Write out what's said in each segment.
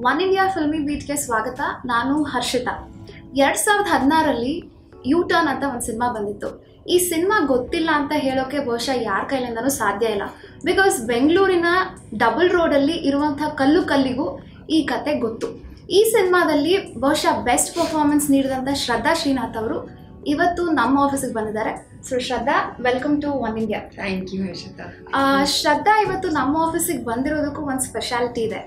One India filmy ಬೀಟ್ಗೆ ಸ್ವಾಗತ. ನಾನು Harshita. 2016ರಲ್ಲಿ U turn ಅಂತ ಒಂದು ಸಿನಿಮಾ ಬಂದಿತ್ತು. ಈ ಸಿನಿಮಾ ಗೊತ್ತಿಲ್ಲ ಅಂತ ಹೇಳೋಕ್ಕೆ ಬಹುಶಃ ಯಾರ ಕೈಲಿಂದನೂ ಸಾಧ್ಯ ಇಲ್ಲ. ಬಿಕಾಸ್ ಬೆಂಗಳೂರಿನ ಡಬಲ್ ರೋಡಲ್ಲಿ ಇರುವಂಥ ಕಲ್ಲು ಕಲ್ಲಿಗೂ ಈ ಕತೆ ಗೊತ್ತು. ಈ ಸಿನಿಮಾದಲ್ಲಿ ಬಹುಶಃ ಬೆಸ್ಟ್ ಪರ್ಫಾರ್ಮೆನ್ಸ್ ನೀಡಿದಂಥ ಶ್ರದ್ಧಾ ಶ್ರೀನಾಥ್ ಅವರು ಇವತ್ತು ನಮ್ಮ ಆಫೀಸಿಗೆ ಬಂದಿದ್ದಾರೆ. So Shraddha, welcome to one India. Thank you Harshitha. Shraddha, ಇವತ್ತು ನಮ್ಮ ಆಫೀಸಿಗೆ ಬಂದಿರೋದಕ್ಕೂ ಒಂದು ಸ್ಪೆಷಾಲಿಟಿ ಇದೆ.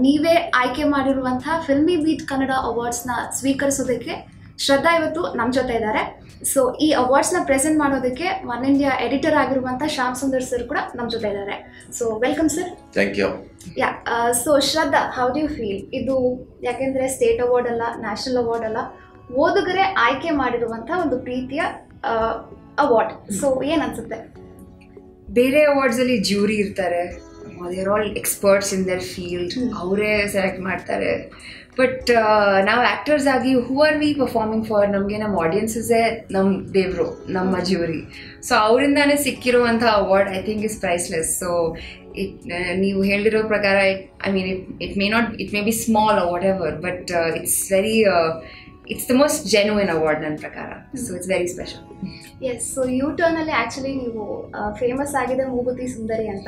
ನೀವೇ ಆಯ್ಕೆ ಮಾಡಿರುವಂಥ ಫಿಲ್ಮಿ ಬೀಟ್ ಕನ್ನಡ ಅವಾರ್ಡ್ಸ್ನ ಸ್ವೀಕರಿಸೋದಕ್ಕೆ ಶ್ರದ್ಧಾ ಇವತ್ತು ನಮ್ಮ ಜೊತೆ ಇದ್ದಾರೆ. ಸೊ ಈ ಅವಾರ್ಡ್ಸ್ನ ಪ್ರೆಸೆಂಟ್ ಮಾಡೋದಕ್ಕೆ ಒನ್ ಇಂಡಿಯಾ ಎಡಿಟರ್ ಆಗಿರುವಂಥ ಶ್ಯಾಮ್ ಸುಂದರ್ ಸರ್ ಕೂಡ ನಮ್ಮ ಜೊತೆ ಇದ್ದಾರೆ. So welcome sir. Thank you. Yeah, so Shraddha, how do you feel? ಇದು ಯಾಕೆಂದರೆ ಸ್ಟೇಟ್ ಅವಾರ್ಡ್ ಅಲ್ಲ, ನ್ಯಾಷನಲ್ ಅವಾರ್ಡ್ ಅಲ್ಲ, ಓದುಗರೇ ಆಯ್ಕೆ ಮಾಡಿರುವಂಥ ಒಂದು ಪ್ರೀತಿಯ ಅವಾರ್ಡ್. ಸೊ ಏನು ಅನ್ಸುತ್ತೆ? ಬೇರೆ ಅವಾರ್ಡ್ಸಲ್ಲಿ ಜ್ಯೂರಿ ಇರ್ತಾರೆ, they are all experts in their field, ಅವರೇ ಸೆಲೆಕ್ಟ್ ಮಾಡ್ತಾರೆ. ಬಟ್ ನಾವು ಆ್ಯಕ್ಟರ್ಸ್ ಆಗಿ who are we performing for? ನಮಗೆ ನಮ್ಮ ಆಡಿಯನ್ಸಸ್ಸೇ ನಮ್ಮ ದೇವರು, ನಮ್ಮ ಜ್ಯೂರಿ. ಸೊ ಅವರಿಂದಾನೇ ಸಿಕ್ಕಿರುವಂಥ award I think is priceless. So ನೀವು ಹೇಳಿರೋ ಪ್ರಕಾರ it may be small or whatever, but it's the most genuine award ನನ್ನ ಪ್ರಕಾರ. So it's very special. Yes. So ಯೂ ಟರ್ನಲ್ಲಿ ಆ್ಯಕ್ಚುಲಿ ನೀವು ಫೇಮಸ್ ಆಗಿದೆ ಮೂಗುತಿ ಸುಂದರಿ ಅಂತ.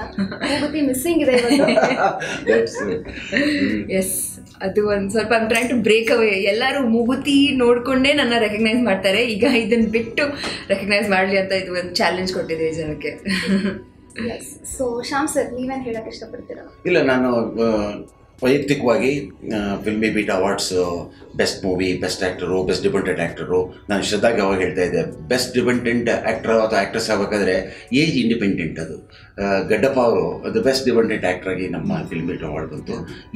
ಮೂಗುತಿ ಮಿಸ್ಸಿಂಗ್ ಇದೆ ಎಸ್, ಅದು ಒಂದು ಸ್ವಲ್ಪ ಐಮ್ ಟ್ರೈಂಗ್ ಟು ಬ್ರೇಕ್ ಅವೇ. ಎಲ್ಲರೂ ಮೂಗುತಿ ನೋಡಿಕೊಂಡೇ ನನ್ನ ರೆಕಗ್ನೈಸ್ ಮಾಡ್ತಾರೆ. ಈಗ ಇದನ್ನು ಬಿಟ್ಟು ರೆಕಗ್ನೈಸ್ ಮಾಡಲಿ ಅಂತ ಇದು ಒಂದು ಚಾಲೆಂಜ್ ಕೊಟ್ಟಿದೆ ಜನಕ್ಕೆ. ಎಸ್. ಸೊ ಶ್ಯಾಮ್ ಸರ್, ನೀವೇನು ಹೇಳೋಕ್ಕೆ ಇಷ್ಟಪಡ್ತೀರಾ? ಇಲ್ಲ, ನಾನು ವೈಯಕ್ತಿಕವಾಗಿ Filmibeat awards best movie, best actor, best dependent actor, ನಾನು ಶ್ರದ್ಧಾಗೆ ಅವಾಗ ಹೇಳ್ತಾ ಇದ್ದೆ, ಬೆಸ್ಟ್ ಡಿಪೆಂಡೆಂಟ್ ಆ್ಯಕ್ಟರ್ ಅಥವಾ ಆ್ಯಕ್ಟ್ರೆಸ್ ಆಗಬೇಕಾದ್ರೆ ಏಜ್ ಇಂಡಿಪೆಂಡೆಂಟ್. ಅದು ಗಡ್ಡಪ್ಪ ಅವರು ಅದು ಬೆಸ್ಟ್ ಡಿಪೆಂಡೆಂಟ್ ಆ್ಯಕ್ಟ್ರಾಗಿ ನಮ್ಮ ಫಿಲ್ಮ್ ಬೀಟ್ ಅವಾರ್ಡ್ ಬಂತು.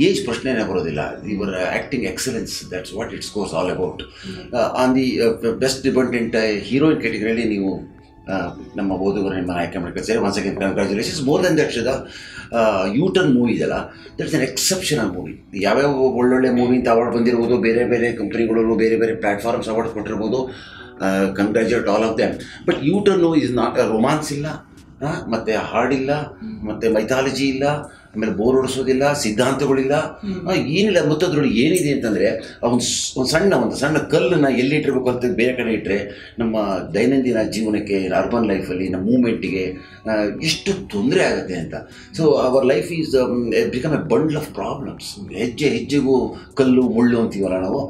ಏಜ್ ಪ್ರಶ್ನೆನೇ ಬರೋದಿಲ್ಲ. ಇವರ acting excellence, that's what it's goes all about. On the best dependent heroine ಕ್ಯಾಟಗರಿಯಲ್ಲಿ ನೀವು ನಮ್ಮ ಓದುಗರು ನಿಮ್ಮನ್ನು ಆಯ್ಕೆ ಮಾಡ್ಕೊಳ್ತಾರೆ. Once again congratulations. More than that Shraddha, U turn movie ಇದೆಯಲ್ಲ, ದಟ್ಸ್ ಎನ್ ಎಕ್ಸೆಪ್ಷನಲ್ ಮೂವಿ. ಯಾವ್ಯಾವ ಒಳ್ಳೊಳ್ಳೆ ಮೂವಿ ಅಂತ ಅವಾರ್ಡ್ ಬಂದಿರ್ಬೋದು, ಬೇರೆ ಬೇರೆ ಕಂಪ್ನಿಗಳಲ್ಲೂ ಬೇರೆ ಬೇರೆ ಪ್ಲ್ಯಾಟ್ಫಾರ್ಮ್ಸ್ ಅವಾರ್ಡ್ ಕೊಟ್ಟಿರ್ಬೋದು. Congratulate all of them. But U turn is not romance ಇಲ್ಲ, ಮತ್ತು ಹಾಡಿಲ್ಲ, ಮತ್ತು ಮೈಥಾಲಜಿ ಇಲ್ಲ, ಆಮೇಲೆ ಬೋರ್ ಹೊಡಿಸೋದಿಲ್ಲ, ಸಿದ್ಧಾಂತಗಳಿಲ್ಲ, ಏನಿಲ್ಲ. ಮತ್ತು ಅದರೊಳಗೆ ಏನಿದೆ ಅಂತಂದರೆ ಒಂದು ಸಣ್ಣ ಕಲ್ಲನ್ನು ಎಲ್ಲಿಟ್ಟಿರ್ಬೇಕು ಅಂತ ಬೇರೆ ಕಡೆ ಇಟ್ಟರೆ ನಮ್ಮ ದೈನಂದಿನ ಜೀವನಕ್ಕೆ, ಅರ್ಬನ್ ಲೈಫಲ್ಲಿ, ನಮ್ಮ ಮೂಮೆಂಟಿಗೆ ಎಷ್ಟು ತೊಂದರೆ ಆಗುತ್ತೆ ಅಂತ. So our life is become A bundle of problems. ಹೆಜ್ಜೆ ಹೆಜ್ಜೆಗೂ ಕಲ್ಲು ಮುಳ್ಳು ಅಂತೀವಲ್ಲ ನಾವು,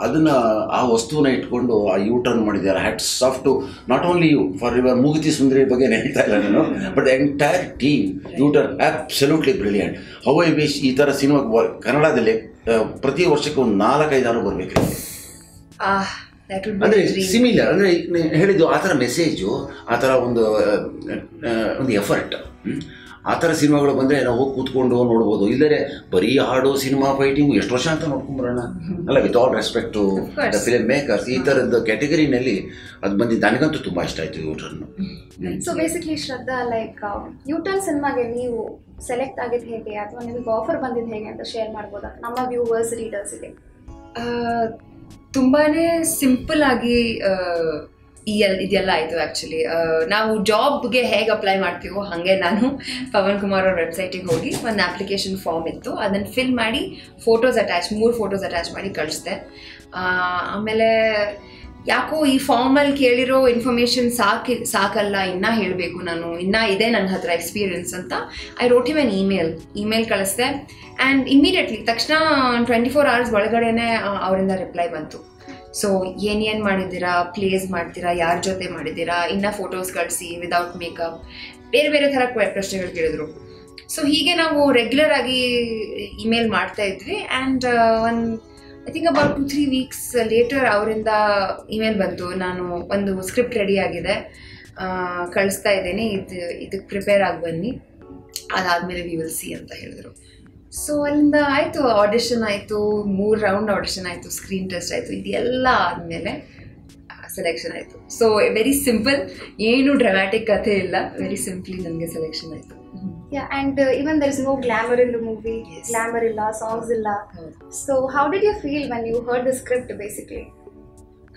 ಅದನ್ನು ಆ ವಸ್ತುವನ್ನ ಇಟ್ಕೊಂಡು ಆ ಯೂ ಟರ್ನ್ ಮಾಡಿದ್ದಾರೆ. Hats off to not only you for your Mooguthi Sundari ಬಗ್ಗೆ ಹೇಳ್ತಾ ಇಲ್ಲ ನಾನು, but the entire team. U turn absolutely brilliant. How I wish ಈ ಥರ ಸಿನಿಮಾ ಕನ್ನಡದಲ್ಲಿ ಪ್ರತಿ ವರ್ಷಕ್ಕೆ ಒಂದು 4-5 ಬರಬೇಕು. ಅಂದರೆ ಸಿಮಿಲರ್, ಅಂದರೆ ಹೇಳಿದ್ದು ಆ ಥರ ಮೆಸೇಜು, ಆ ಥರ ಒಂದು ಎಫರ್ಟ್, ಆ ಥರ ಸಿನಿಮಾಗಳು ಬಂದರೆ ನಾವು ಹೋಗಿ ಕೂತ್ಕೊಂಡು ನೋಡ್ಬೋದು. ಇಲ್ಲದೆ ಬರೀ ಹಾಡು, ಸಿನಿಮಾ, ಫೈಟಿಂಗು ಎಷ್ಟು ವರ್ಷ ಅಂತ ನೋಡ್ಕೊಂಬರೋಣ ಅಲ್ಲ. With all respect to the film makers, ಈ ಥರದ ಕ್ಯಾಟಗರಿನಲ್ಲಿ ಅದು ಬಂದಿದ್ದು ನನಗಂತೂ ತುಂಬ ಇಷ್ಟ ಆಯಿತು U Turn. So basically Shraddha, like U Turn ಸಿನಿಮಾಗೆ ನೀವು ಸೆಲೆಕ್ಟ್ ಆಗಿದ್ದು ಹೇಗೆ, ಅಥವಾ ನಿಮಗೆ ಆಫರ್ ಬಂದಿದ್ದು ಹೇಗೆ ಅಂತ ಶೇರ್ ಮಾಡ್ಬೋದಾ ನಮ್ಮ ವ್ಯೂವರ್ಸ್, ರೀಡರ್ಸಿಗೆ? ತುಂಬಾ ಸಿಂಪಲ್ ಆಗಿ ಇದೆಲ್ಲ ಆಯಿತು. ಆ್ಯಕ್ಚುಲಿ ನಾವು ಜಾಬ್ಗೆ ಹೇಗೆ ಅಪ್ಲೈ ಮಾಡ್ತೀವೋ ಹಾಗೆ ನಾನು ಪವನ್ ಕುಮಾರ್ ಅವ್ರ ವೆಬ್ಸೈಟಿಗೆ ಹೋಗಿ ಒಂದು ಅಪ್ಲಿಕೇಶನ್ ಫಾರ್ಮ್ ಇತ್ತು, ಅದನ್ನು ಫಿಲ್ ಮಾಡಿ 3 ಫೋಟೋಸ್ ಅಟ್ಯಾಚ್ ಮಾಡಿ ಕಳಿಸ್ದೆ. ಆಮೇಲೆ ಯಾಕೋ ಈ ಫಾರ್ಮಲ್ಲಿ ಕೇಳಿರೋ ಇನ್ಫಾರ್ಮೇಷನ್ ಸಾಕಲ್ಲ, ಇನ್ನೂ ಹೇಳಬೇಕು ನಾನು, ಇನ್ನೂ ಇದೆ ನನ್ನ ಹತ್ರ ಎಕ್ಸ್ಪೀರಿಯನ್ಸ್ ಅಂತ I wrote him an email ಕಳಿಸ್ದೆ. ಆ್ಯಂಡ್ ಇಮಿಡಿಯೇಟ್ಲಿ ತಕ್ಷಣ 24 hours ಒಳಗಡೆನೆ ಅವರಿಂದ ರಿಪ್ಲೈ ಬಂತು. ಸೊ ಏನೇನು ಮಾಡಿದ್ದೀರಾ, ಪ್ಲೇಸ್ ಮಾಡ್ತೀರಾ, ಯಾರ ಜೊತೆ ಮಾಡಿದ್ದೀರಾ, ಇನ್ನೂ ಫೋಟೋಸ್ ಕಳಿಸಿ ವಿದೌಟ್ ಮೇಕಪ್, ಬೇರೆ ಬೇರೆ ಥರ ಪ್ರಶ್ನೆಗಳು ಕೇಳಿದ್ರು. ಸೊ ಹೀಗೆ ನಾವು ರೆಗ್ಯುಲರ್ ಆಗಿ ಇಮೇಲ್ ಮಾಡ್ತಾ ಇದ್ವಿ. And I think about 2-3 weeks later ಅವರಿಂದ ಇಮೇಲ್ ಬಂತು, ನಾನು ಒಂದು ಸ್ಕ್ರಿಪ್ಟ್ ರೆಡಿ ಆಗಿದೆ, ಕಳಿಸ್ತಾ ಇದ್ದೀನಿ, ಇದಕ್ಕೆ ಪ್ರಿಪೇರ್ ಆಗಿ ಬನ್ನಿ, ಅದಾದಮೇಲೆ ವಿ ವಿಲ್ ಸಿ ಅಂತ ಹೇಳಿದ್ರು. ಸೊ ಅಲ್ಲಿಂದ ಆಯಿತು, ಆಡಿಷನ್ ಆಯಿತು, 3 round ಆಡಿಷನ್ ಆಯಿತು, ಸ್ಕ್ರೀನ್ ಟೆಸ್ಟ್ ಆಯಿತು, ಇದೆಲ್ಲ ಆದಮೇಲೆ ಸೆಲೆಕ್ಷನ್ ಆಯಿತು. ಸೊ ವೆರಿ ಸಿಂಪಲ್, ಏನು ಡ್ರಾಮ್ಯಾಟಿಕ್ ಕಥೆ ಇಲ್ಲ, ವೆರಿ ಸಿಂಪ್ಲಿ ನನಗೆ ಸೆಲೆಕ್ಷನ್ ಆಯಿತು. Yeah, and even there is no glamour in the movie. Yes. Glamour illa, songs illa. So how did you feel when you heard the script basically?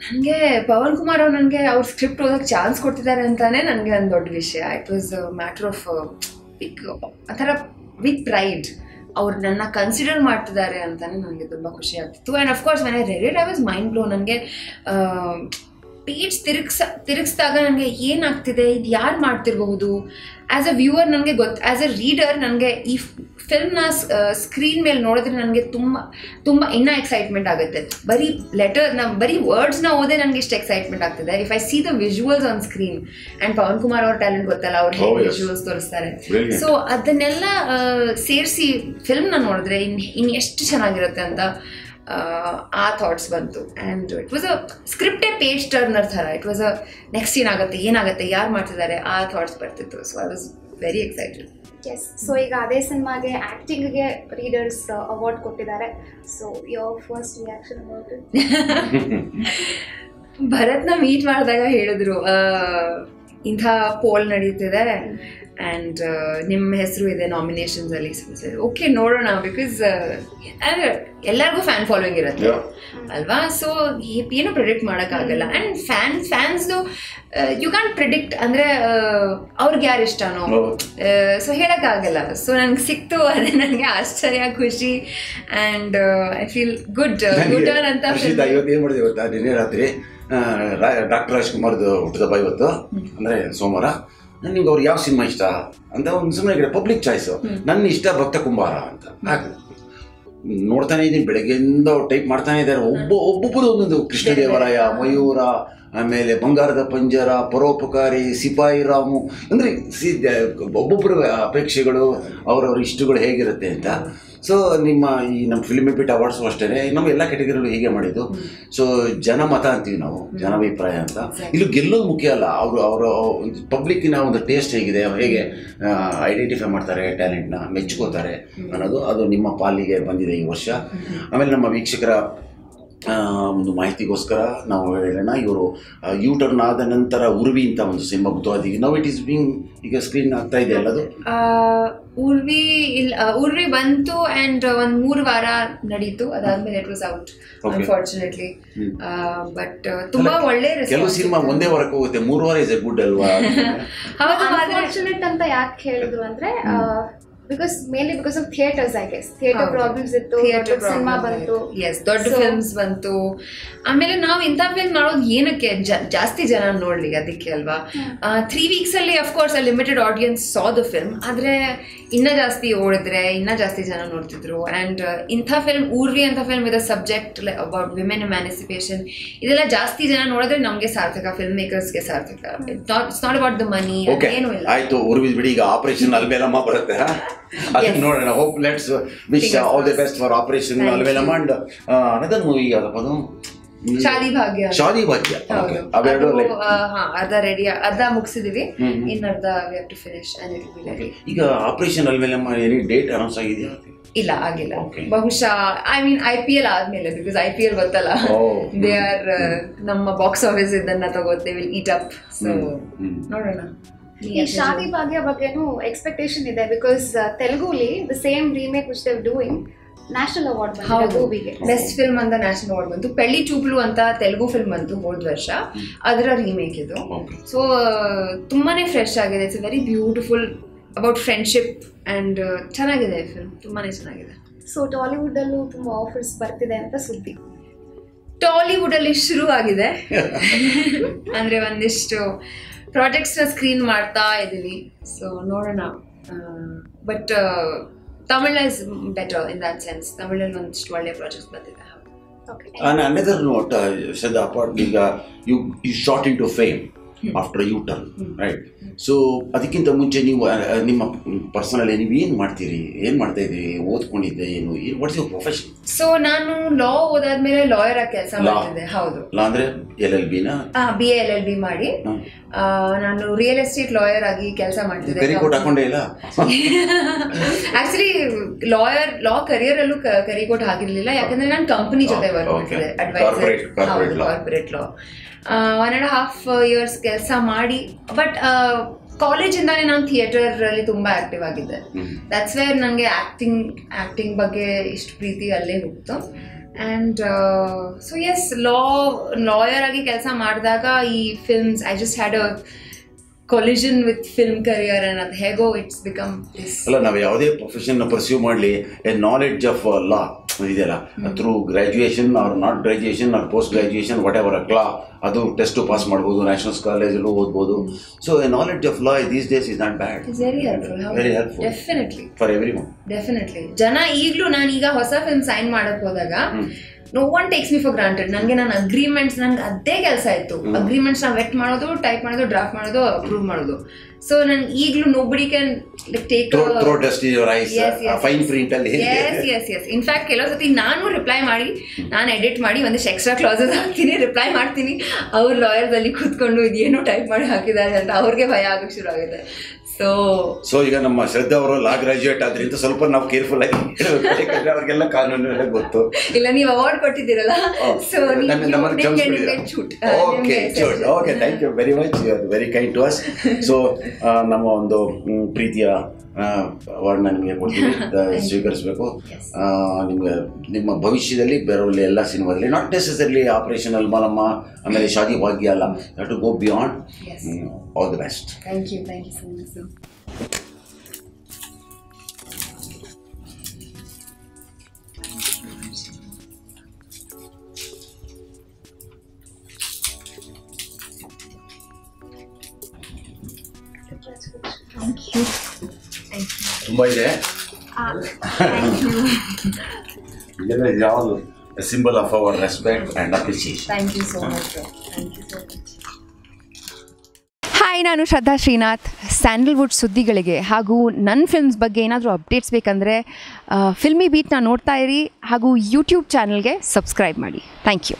ನನಗೆ ಪವನ್ ಕುಮಾರ್ ಅವ್ರು ನನಗೆ ಅವ್ರ script ಓದೋಕ್ಕೆ chance ಕೊಡ್ತಿದ್ದಾರೆ ಅಂತಾನೆ ನನಗೆ ಒಂದು ದೊಡ್ಡ ವಿಷಯ. It was matter of big ಆ ಥರ ವಿತ್ ಪ್ರೈಡ್. ಅವ್ರು ನನ್ನ ಕನ್ಸಿಡರ್ ಮಾಡ್ತಿದ್ದಾರೆ ಅಂತಾನೆ ನನಗೆ ತುಂಬ ಖುಷಿ ಆಗ್ತಿತ್ತು. And of course when I read it I was mind blow. ನನಗೆ ಪೇಜ್ ತಿರುಗಿಸ್ದಾಗ ನನಗೆ ಏನಾಗ್ತಿದೆ, ಇದು ಯಾರು ಮಾಡ್ತಿರಬಹುದು ಆ್ಯಸ್ ಅ ವ್ಯೂವರ್ ನನಗೆ ಆ್ಯಸ್ ಅ ರೀಡರ್ ನನಗೆ ಈ ಫಿಲ್ಮ್ನ ಸ್ಕ್ರೀನ್ ಮೇಲೆ ನೋಡಿದ್ರೆ ನನಗೆ ತುಂಬ ಇನ್ನೂ ಎಕ್ಸೈಟ್ಮೆಂಟ್ ಆಗುತ್ತೆ. ಬರೀ ಬರೀ ವರ್ಡ್ಸ್ನ ಓದೇ ನನಗೆ ಇಷ್ಟು ಎಕ್ಸೈಟ್ಮೆಂಟ್ ಆಗ್ತಿದೆ. If I see the visuals on screen and Pavan Kumar ಅವ್ರ ಟ್ಯಾಲೆಂಟ್ ಗೊತ್ತಲ್ಲ, ಅವ್ರು ಹೇಗೆ ವಿಜುವಲ್ಸ್ ತೋರಿಸ್ತಾರೆ. ಸೊ ಅದನ್ನೆಲ್ಲ ಸೇರಿಸಿ ಫಿಲ್ಮ್ನ ನೋಡಿದ್ರೆ ಇನ್ನು ಎಷ್ಟು ಚೆನ್ನಾಗಿರುತ್ತೆ ಅಂತ ಆ ಥಾಟ್ಸ್ ಬಂತು. ಆ್ಯಂಡ್ ಇಟ್ ವಾಸ್ ಅ ಸ್ಕ್ರಿಪ್ಟೇ ಪೇಜ್ ಟರ್ನರ್ ಥರ. ಇಟ್ ವಾಸ್ ಅ ನೆಕ್ಸ್ಟ್ ಏನಾಗುತ್ತೆ ಯಾರು ಮಾಡ್ತಿದ್ದಾರೆ ಆ ಥಾಟ್ಸ್ ಬರ್ತಿತ್ತು. So I was very excited. Yes. So ಈಗ ಅದೇ ಸಿನಿಮಾಗೆ ಆ್ಯಕ್ಟಿಂಗ್ಗೆ ರೀಡರ್ಸ್ ಅವಾರ್ಡ್ ಕೊಟ್ಟಿದ್ದಾರೆ. So your first reaction about it? ಭರತ್ನ ಮೀಟ್ ಮಾಡಿದಾಗ ಹೇಳಿದ್ರು ಇಂಥ ಪೋಲ್ ನಡೀತಿದೆ ಆ್ಯಂಡ್ ನಿಮ್ಮ ಹೆಸರು ಇದೆ ನಾಮಿನೇಷನ್ಸಲ್ಲಿ. ಓಕೆ ನೋಡೋಣ, ಬಿಕಾಸ್ ಎಲ್ಲರಿಗೂ ಫ್ಯಾನ್ ಫಾಲೋಯಿಂಗ್ ಇರುತ್ತೆ ಅಲ್ವಾ. ಸೊ ಏನು ಪ್ರಿಡಿಕ್ಟ್ ಮಾಡೋಕ್ಕಾಗಲ್ಲ. ಆ್ಯಂಡ್ ಫ್ಯಾನ್ಸ್ದು ಯು ಕ್ಯಾನ್ ಪ್ರಿಡಿಕ್ಟ್ ಅಂದರೆ ಅವ್ರಿಗೆ ಯಾರು ಇಷ್ಟನೋ, ಸೊ ಹೇಳೋಕ್ಕಾಗಲ್ಲ. ಸೊ ನನಗೆ ಸಿಕ್ತು, ಅದೇ ನನಗೆ ಆಶ್ಚರ್ಯ, ಖುಷಿ ಆ್ಯಂಡ್ ಐ ಫೀಲ್ ಗುಡ್ ಅಂತ. ಇವತ್ತು ಏನು ಮಾಡಿದೆ ಗೊತ್ತಾ, ನಿನ್ನೆ ರಾತ್ರಿ ಡಾಕ್ಟರ್ ರಾಜ್ಕುಮಾರ್ದು ಹುಟ್ಟಿದಬ್ಬ ಇವತ್ತು, ಅಂದರೆ ಸೋಮವಾರ. ನಿಮ್ಗೆ ಅವ್ರು ಯಾವ ಸಿನಿಮಾ ಇಷ್ಟ ಅಂತ ಒಂದು ಸುಮ್ಮನೆ ಪಬ್ಲಿಕ್ ಚಾಯ್ಸು. ನನ್ನ ಇಷ್ಟ ಭಕ್ತ ಕುಂಬಾರ ಅಂತ ನೋಡ್ತಾನೆ ಇದ್ದೀನಿ, ಬೆಳಗ್ಗೆಯಿಂದ ಟೈಪ್ ಮಾಡ್ತಾನೆ ಇದ್ದಾರೆ. ಒಬ್ಬೊಬ್ಬರು ಒಂದೊಂದು, ಕೃಷ್ಣದೇವರಾಯ, ಮಯೂರ, ಆಮೇಲೆ ಬಂಗಾರದ ಪಂಜರ, ಪರೋಪಕಾರಿ, ಸಿಪಾಯಿ ರಾಮು, ಅಂದರೆ ಒಬ್ಬೊಬ್ಬರ ಅಪೇಕ್ಷೆಗಳು, ಅವರವ್ರ ಇಷ್ಟಗಳು ಹೇಗಿರುತ್ತೆ ಅಂತ. ಸೊ ನಮ್ಮ ಫಿಲ್ಮ್ ಬಿಟ್ ಅವಾರ್ಡ್ಸು ಅಷ್ಟೇ, ನಮ್ಮ ಎಲ್ಲ ಕೆಟಗರಿಗಳು ಹೀಗೆ ಮಾಡಿದ್ದು. ಸೊ ಜನಮತ ಅಂತೀವಿ ನಾವು, ಜನಾಭಿಪ್ರಾಯ ಅಂತ. ಇಲ್ಲಿ ಗೆಲ್ಲೋದು ಮುಖ್ಯ ಅಲ್ಲ, ಅವರ ಪಬ್ಲಿಕ್ಕಿನ ಒಂದು ಟೇಸ್ಟ್ ಹೇಗಿದೆ, ಹೇಗೆ ಐಡೆಂಟಿಫೈ ಮಾಡ್ತಾರೆ, ಟ್ಯಾಲೆಂಟ್ನ ಮೆಚ್ಕೋತಾರೆ ಅನ್ನೋದು, ಅದು ನಿಮ್ಮ ಪಾಲಿಗೆ ಬಂದಿದೆ ಈ ವರ್ಷ. ಆಮೇಲೆ ನಮ್ಮ ವೀಕ್ಷಕರ ಒಂದು ಮಾಹಿತಿಗೋಸ್ಕರ ನಾವು ಹೇಳೋಣ, ಇವರು ಯೂಟರ್ನ್ ಆದ ನಂತರ ಉರ್ವಿ ಅಂತ ಒಂದು ಸಿನಿಮಾ ಬುದ್ಧವಾದಿಗೆ ನೌ ಇಟ್ ಈಸ್ ಬಿಂಗ್ ಈಗ ಸ್ಕ್ರೀನ್ ಆಗ್ತಾ ಇದೆ ಅಲ್ಲದು. ಉರ್ವಿ ಬಂತು ಆ್ಯಂಡ್ ಒಂದು 3 ವಾರ ನಡೀತು, ಅದಾದ್ಮೇಲೆ it was out unfortunately. But ತುಂಬಾ ಒಳ್ಳೆ ಕೆಲವು ಸಿನಿಮಾ ಒಂದೇ ವಾರಕ್ಕೆ ಹೋಗುತ್ತೆ, 3 ವಾರ ಇಸ್ ಎ ಗುಡ್ ಅಲ್ವಾ. ಹೌದು, ಅನ್ಫಾರ್ಚುನೇಟ್ ಅಂತ ಯಾಕೆ ಹೇಳಿದ್ರು ಅಂದ್ರೆ because of theaters, I guess. Theater problems ಇತ್ತು, ಸಿನಿಮಾ ಬಂತು, ದೊಡ್ಡ ಫಿಲ್ಮ್ಸ್ ಬಂತು. ಆಮೇಲೆ ನಾವು ಇಂಥ ಫಿಲ್ಮ್ ಮಾಡೋದು ಏನಕ್ಕೆ, ಜಾಸ್ತಿ ಜನ ನೋಡ್ಲಿ ಅದಕ್ಕೆ ಅಲ್ವಾ. 3 weeks ಅಲ್ಲಿ of course limited audience saw the film, ಆದರೆ ಇನ್ನೂ ಜಾಸ್ತಿ ಓಡಿದ್ರೆ ಇನ್ನೂ ಜಾಸ್ತಿ ಜನ ನೋಡ್ತಿದ್ರು. ಆ್ಯಂಡ್ ಇಂಥ ಫಿಲ್ಮ್ ಉರ್ವಿ ಅಂತ film with a subject about women emancipation, ಇದೆಲ್ಲ ಜಾಸ್ತಿ ಜನ ನೋಡಿದ್ರೆ ನಮಗೆ ಸಾರ್ಥಕ, ಫಿಲ್ಮ್ ಮೇಕರ್ಸ್ಗೆ ಸಾರ್ಥಕ. It's not about the money, ಏನೂ ಇಲ್ಲ. ಆಯ್ತು, ಉರ್ವಿ ಬಿಡಿ, ಈಗ ಆಪರೇಷನ್ ಅಲ್ಬೇಲಮ್ಮ ಬರುತ್ತೆ, ಅದನ್ನ ನೋಡೋಣ. Hope let's wish all the best for operation Alamelamma. And another movie ಯಾವ್ದಪ್ಪ ಅದು, ಶಾದಿ ಭಾಗ್ಯ. ಅವೆರಡು ಅರ್ಧ ರೆಡಿ, ಅರ್ಧ ಮುಗಿಸಿದೀವಿ, ಇನ್ನರ್ಧ we have to finish and it will be ready. ಈಗ operation Alamelamma any date announce ಆಗಿದೆಯಾ? ಇಲ್ಲ, ಆಗಿಲ್ಲ. ಬಹುಶಃ ಐ ಮೀನ್ IPL ಆದ್ಮೇಲೆ, ಬಿಕಾಸ್ IPL ಗೊತ್ತಲ್ಲ, ದೇ ಆರ್ ನಮ್ಮ ಬಾಕ್ಸ್ ಆಫೀಸ್ ಇದನ್ನ ತಗೋತೆ, ವಿಲ್ ಈಟ್ ಅಪ್. ಸೊ ನೋಡೋಣ. ಈ ಶಾದಿ ಭಾಗ್ಯ ಬಗ್ಗೆನೂ ಎಕ್ಸ್ಪೆಕ್ಟೇಷನ್ ಇದೆ, ಬಿಕಾಸ್ ತೆಲುಗುಲಿ the same remake which they are doing national award ಬಂದಿದೆ ಮೂವಿಗೆ. ಬೆಸ್ಟ್ ಫಿಲ್ಮ್ ಅಂತ ನ್ಯಾಷನಲ್ ಅವಾರ್ಡ್ ಬಂತು. ಪೆಳ್ಳಿ ಚೂಪ್ಲು ಅಂತ ತೆಲುಗು ಫಿಲ್ಮ್ ಬಂತು ಹೋದ ವರ್ಷ, ಅದರ ರೀಮೇಕ್ ಇದು. ಸೊ ತುಂಬಾನೇ ಫ್ರೆಶ್ ಆಗಿದೆ. It's very beautiful about friendship and ಚೆನ್ನಾಗಿದೆ ಫಿಲ್ಮ್, ತುಂಬಾನೇ ಚೆನ್ನಾಗಿದೆ. ಸೊ ಟಾಲಿವುಡ್ ಅಲ್ಲೂ ತುಂಬಾ ಆಫರ್ಸ್ ಬರ್ತಿದೆ ಅಂತ ಸುದ್ದಿ. ಟಾಲಿವುಡ್ ಅಲ್ಲಿ ಶುರು ಆಗಿದೆ ಅಂದ್ರೆ ಒಂದಿಷ್ಟು ಪ್ರಾಜೆಕ್ಟ್ಸ್ನ ಸ್ಕ್ರೀನ್ ಮಾಡ್ತಾ ಇದ್ದೀವಿ. ಸೊ ನೋಡೋಣ. But Tamil is better in that sense. ತಮಿಳಲ್ಲಿ ಒಂದಿಷ್ಟು ಒಳ್ಳೆ ಪ್ರಾಜೆಕ್ಟ್ಸ್ ಬಂದಿದೆ. Another note, Shraddha, apart, you shot into fame after U-turn, right? So ಅದಕ್ಕಿಂತ ಮುಂಚೆ ನೀವು ನಿಮ್ಮ ಪರ್ಸನಲ್ ನೀವು ಏನು ಮಾಡ್ತೀರಿ, ಏನು ಮಾಡ್ತಾ ಇದ್ದೀರಿ, ಓದ್ಕೊಂಡಿದ್ದೆ ಏನು, ವಾಟ್ಸ್ ಯುವರ್ ಪ್ರೊಫೆಷನ್? ಸೊ ನಾನು ಲಾ ಓದಾದ್ಮೇಲೆ ಲಾಯರ್ ಆಗಿ ಕೆಲಸ ಮಾಡ್ತಿದ್ದೆ. ಹೌದು, ಲಾ ಅಂದ್ರೆ LLB ನ? BA LLB ಮಾಡಿ ನಾನು ರಿಯಲ್ ಎಸ್ಟೇಟ್ ಲಾಯರ್ ಆಗಿ ಕೆಲಸ ಮಾಡ್ತಿದ್ದೆ. ಕರಿಕೋಟ್ ಹಾಕೊಂಡೇ ಇಲ್ಲ ಆಕ್ಚುಲಿ. ಲಾ ಕರಿಯರ್ ಅಲ್ಲೂ ಕರಿಕೋಟ್ ಆಗಿರ್ಲಿಲ್ಲ, ಯಾಕಂದ್ರೆ ನಾನು ಕಂಪನಿ ಜೊತೆ ವರ್ಕ್ ಮಾಡ್ತಿದ್ದೆ, ಅಡ್ವೈಸರ್, ಕಾರ್ಪೊರೇಟ್ ಲಾ. 1.5 years ಕೆಲಸ ಮಾಡಿ, ಬಟ್ ಕಾಲೇಜಿಂದಾನೇ ನಾನು ಥಿಯೇಟರ್ ಅಲ್ಲಿ ತುಂಬಾ ಆಕ್ಟಿವ್ ಆಗಿದ್ದೆ. ದಟ್ಸ್ ವೇರ್ ನನಗೆ ಆಕ್ಟಿಂಗ್ ಬಗ್ಗೆ ಇಷ್ಟು ಪ್ರೀತಿ ಅಲ್ಲೇ ಹೋಗ್ತು. ಆ್ಯಂಡ್ ಸೊ ಎಸ್, ಲಾಯರ್ ಆಗಿ ಕೆಲಸ ಮಾಡಿದಾಗ ಈ films, I just had collision with film career ಅನ್ನೋದು ಹೇಗೋ ಇಟ್ಸ್ ಬಿಕಮ್ ದಿಸ್. ಅಲ್ಲ, ನಾವು ಯಾವುದೇ ಪ್ರೊಫೆಷನ್ ಪರ್ಸ್ಯೂ ಮಾಡಲಿ, ಎ ನಾಲೆಡ್ಜ್ ಆಫ್ ಲಾ ಇದೆಯಲ್ಲ, through graduation or not graduation or post graduation whatever law, ಅದು ಟೆಸ್ಟ್ ಪಾಸ್ ಮಾಡ್ಬೋದು, ನ್ಯಾಷನಲ್ಸ್ ಕಾಲೇಜಲ್ಲೂ ಓದ್ಬೋದು. So a knowledge of law these days is not bad. Very helpful definitely for everyone. Definitely. ಜನ ಈಗಲೂ ನಾನೀಗ ಹೊಸ film sign ಮಾಡಕ್ ಹೋದಾಗ no one takes me for granted. ನನಗೆ ನನ್ನ ಅಗ್ರಿಮೆಂಟ್ಸ್, ನನಗೆ ಅದೇ ಕೆಲಸ ಇತ್ತು. ಅಗ್ರಿಮೆಂಟ್ಸ್ ನಾವು ವೆಟ್ ಮಾಡೋದು, ಟೈಪ್ ಮಾಡೋದು, ಡ್ರಾಫ್ಟ್ ಮಾಡೋದು, ಅಪ್ರೂವ್ ಮಾಡೋದು. ಸೊ ನನ್ಗೆ ಈಗಲೂ nobody can take fine print ಅಲ್ಲಿ. ಎಸ್. ಇನ್ಫ್ಯಾಕ್ಟ್ ಕೆಲವು ಸತಿ ನಾನು ರಿಪ್ಲೈ ಮಾಡಿ, ನಾನು ಎಡಿಟ್ ಮಾಡಿ ಒಂದಿಷ್ಟು ಎಕ್ಸ್ಟ್ರಾ ಕ್ಲಾಸಸ್ ಹಾಕ್ತೀನಿ, ರಿಪ್ಲೈ ಮಾಡ್ತೀನಿ. ಅವ್ರ ಲಾಯರ್ಸ್ ಅಲ್ಲಿ ಕೂತ್ಕೊಂಡು ಇದೇನೋ ಟೈಪ್ ಮಾಡಿ ಹಾಕಿದ್ದಾರೆ ಅಂತ ಅವ್ರಿಗೆ ಭಯ ಆಗಕ್ಕೆ ಶುರು ಆಗುತ್ತೆ. ಸೊ ಈಗ ನಮ್ಮ ಶ್ರದ್ಧಾ ಅವರು ಲಾ ಗ್ರಾಜುಯೇಟ್ ಆದ್ರಿಂದ ಸ್ವಲ್ಪ ನಾವು ಕೇರ್ಫುಲ್ ಆಗಿ ಯಾಕಂದ್ರೆ ಅವ್ರಿಗೆಲ್ಲ ಕಾನೂನು ಗೊತ್ತು. ಇಲ್ಲ, ನೀವು ಅವಾರ್ಡ್ ಕೊಟ್ಟಿದ್ದೀರಲ್ಲ, so okay, thank you very much, you are very kind to us. So ನಮ್ಮ ಒಂದು ಪ್ರೀತಿಯ ಅವಾರ್ಡ್ನ ನಿಮಗೆ ಕೊಡ್ತೀವಿ, ಸ್ವೀಕರಿಸಬೇಕು. ನಿಮಗೆ ನಿಮ್ಮ ಭವಿಷ್ಯದಲ್ಲಿ ಬರೋಲ್ಲ ಎಲ್ಲ ಸಿನಿಮಾದಲ್ಲಿ, ನಾಟ್ ನೆಸೆಸರಿಲಿ ಆಪರೇಷನ್ ಅಲ್ಮಾಲಮ್ಮ ಆಮೇಲೆ ಶಾದಿ ಭಾಗ್ಯ ಅಲ್ಲ, have to go beyond. All the best. Thank you so much sir. ತುಂಬ ಇದೆ. ಇದೆಲ್ಲ ಯಾವುದು symbol of our respect and appreciation. Thank you so much sir. Thank you so much. Hi, ನಾನು Shraddha Srinath. Sandalwood ಸುದ್ದಿಗಳಿಗೆ ಹಾಗೂ ನನ್ನ films ಬಗ್ಗೆ ಏನಾದರೂ ಅಪ್ಡೇಟ್ಸ್ ಬೇಕಂದರೆ ಫಿಲ್ಮಿ ಬೀಟ್ನ ನೋಡ್ತಾ ಇರಿ ಹಾಗೂ ಯೂಟ್ಯೂಬ್ ಚಾನಲ್ಗೆ ಸಬ್ಸ್ಕ್ರೈಬ್ ಮಾಡಿ. Thank you.